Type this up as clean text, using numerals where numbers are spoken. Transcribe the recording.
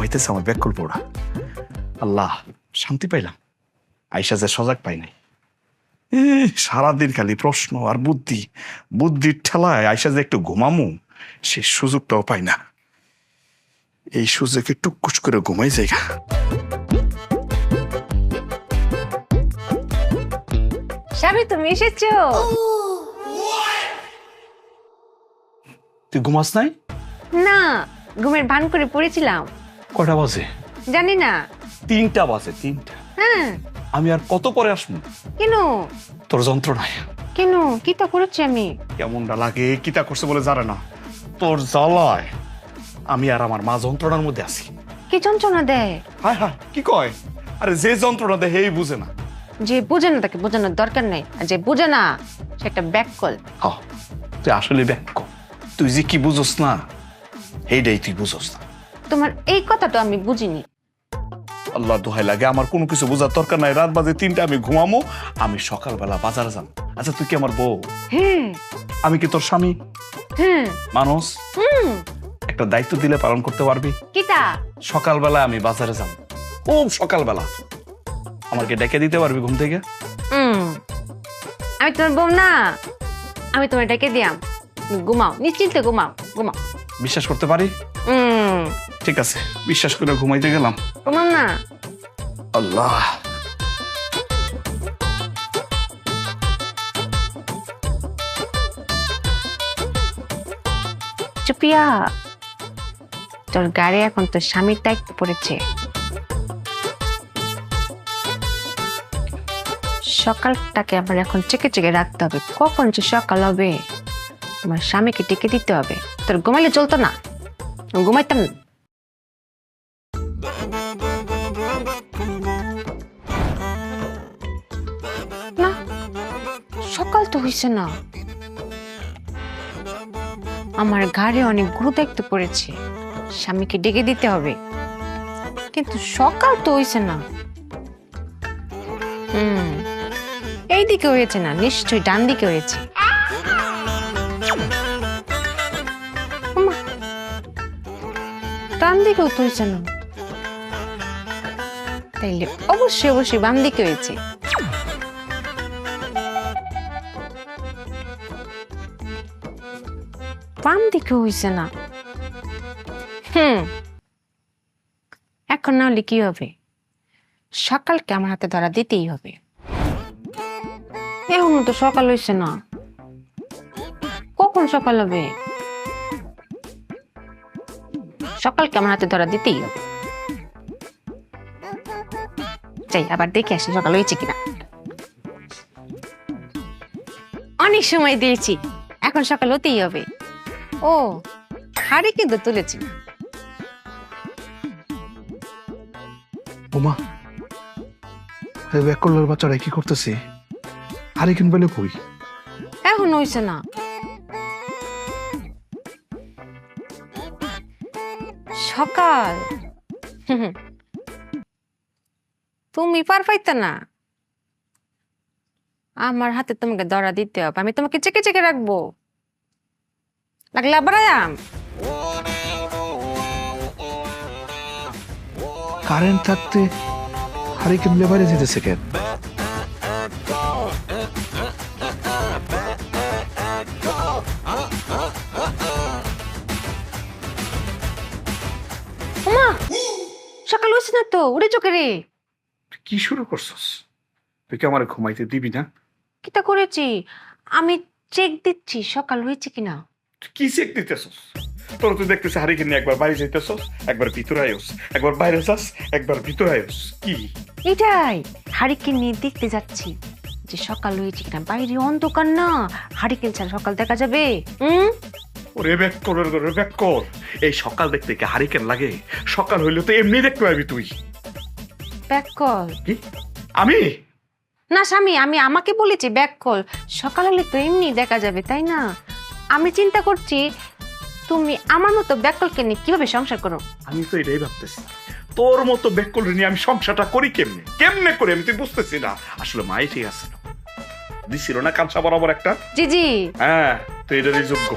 ঘুমাইতেছে আমার ব্যাককল পড়া। আল্লাহ, শান্তি পাইলাম। আইসা যে সজাগ পাই নাই। সারাদিন খালি প্রশ্ন আর বুদ্ধির ঠেলায় আইসা যে একটু ঘুমামু সে সুযোগটাও পাই না। এই সুযোগে টুকুস করে ঘুমাই যাইগা। স্বামী, তুমি এসেছো? তুই ঘুমাস নাই? না, ঘুমের ভান করে পড়েছিলাম। কটা বাজে? জানি না। 3টা বাজে। 3টা? হ্যাঁ। আমি আর কত পরে আসবো? কেন? তোর যন্ত্রণায়। কেন? কিটা করেছি আমি? কেমনটা লাগে, কিটা করছে বলে জানে না। তোর জ্বালায় আমি আর আমার মা যন্ত্রণার মধ্যে আছি। কি যন্ত্রণা দেয়? হায় হায়, কি কয়? আরে যে যন্ত্রণা দেয় হেই বুঝে না। যে বুঝে না তাকে বোঝানোর দরকার নেই, আর যে বুঝে না সে একটা ব্যাককল। হ্যাঁ, তুই আসলে ব্যাক। তুই যে কি বুঝোস না এইটাই তুই বুঝোস না। তোমার এই কথাটা আমি বুঝিনি। আল্লাহ দোহাই লাগে, আমার কোনো কিছু বোঝার দরকার নাই। রাত বাজে 3টা, আমি ঘুমামো, আমি সকালবেলা বাজারে যাবো। আচ্ছা, তুই কি আমার বউ? হ্যাঁ। আমি কি তোর স্বামী? হ্যাঁ। মানুষ একটা দায়িত্ব দিলে পালন করতে পারবি? কিটা? সকালবেলা আমি বাজারে যাবো, খুব সকালবেলা। আমাকে ডেকে দিতে পারবি ঘুম থেকে? আমি তোমার বউ না, আমি তোমার ডেকে দিয়াম। ঘুমাও, নিশ্চিন্তে ঘুমাও। বিশ্বাস করতে পারি? ঠিক আছে, বিশ্বাস করে ঘুমাইতে গেলাম। ঘুমাও না। আল্লাহ, চুপিয়া, তোর গাড়ি এখন তোর স্বামীর দায়িত্ব পড়েছে। সকালটাকে আমার এখন চেকে রাখতে হবে। কখন যে সকাল হবে আমার স্বামীকে ডেকে দিতে হবে। তোর ঘুমাইলে চলতো না, ঘুমাইতাম না। সকাল তো হইছে না, আমার ঘাড়ে অনেক গুরু দায়িত্ব পড়েছে। স্বামীকে ডেকে দিতে হবে, কিন্তু সকাল তো হইছে না। এইদিকে হয়েছে না, নিশ্চয়ই ডান দিকে হয়েছে। ডান দিকেও তো হয়েছে না, তাইলে অবশ্যই বাম দিকে হয়েছে। বাম দিকে হয়েছে না। এখন না হলে কি হবে? সকালকে আমার হাতে ধরা দিতেই হবে। এখনো তো সকাল হয়েছে না। কখন সকাল হবে? সকালকে আমার হাতে ধরা দিতেই হবে। যাই আবার দেখে আসি সকাল হয়েছে কিনা। অনেক সময় দিয়েছি, এখন সকাল হতেই হবে। ও, হাড়ি কিন্তু তুলেছি। ওমা, ব্যাককলের বাচ্চারা কি করতেছে? হারিকেন বলে কই? এখন হইছে না। সকাল তুমি পার পাইতে না। আমার হাতে তোমাকে ধরা দিতে হবে। আমি তোমাকে চেকে রাখবো। লাগলে আবার কারেন্ট থাকতে হারিকেন বাইরে যেতেছে কেন? সকাল হচ্ছে না তো, উড়ে চোখে রে। কি শুরু করছস? তুই কি আমার ঘুমাইতে দিবি না? কিটা করেছি আমি, চেক দিচ্ছি সকাল হয়েছে কিনা। কি চেক দিতেছস? তোর তো দেখতেছি হারিকেন নিয়ে একবার বাইরে যাইতেছস, একবার ভিতরে আয়োস, একবার বাইরে যাস, একবার ভিতরে আয়োস। কি এটাই হারিকেন নিয়ে দেখতে যাচ্ছি যে সকাল হয়েছে কিনা। বাইরে অন্ধকার না, হারিকেন ছাড়া সকাল দেখা যাবে? ওরে ব্যাককল, এই সকাল দেখতে কি হারিকেন লাগে? সকাল হইলে তো এমনি দেখতে পাবি তুই। ব্যাককল? কি? আমি না স্বামী, আমি আমাকে বলেছি ব্যাককল। সকাল হলে তো এমনি দেখা যাবে, তাই না? আমি চিন্তা করছি তুমি আমার মতো ব্যাককলকে নিয়ে কিভাবে সংসার করো। আমি তো এটাই ভাবতেছি, তোর মতো ব্যাককল নিয়ে আমি সংসারটা করি কেমনে করে আমি তুই বুঝতেছি না। আসলে মাই ঠিক আছে, দিছিল না কাঁচা বরাবর একটা। জি জি, হ্যাঁ, তো এটারই যোগ্য।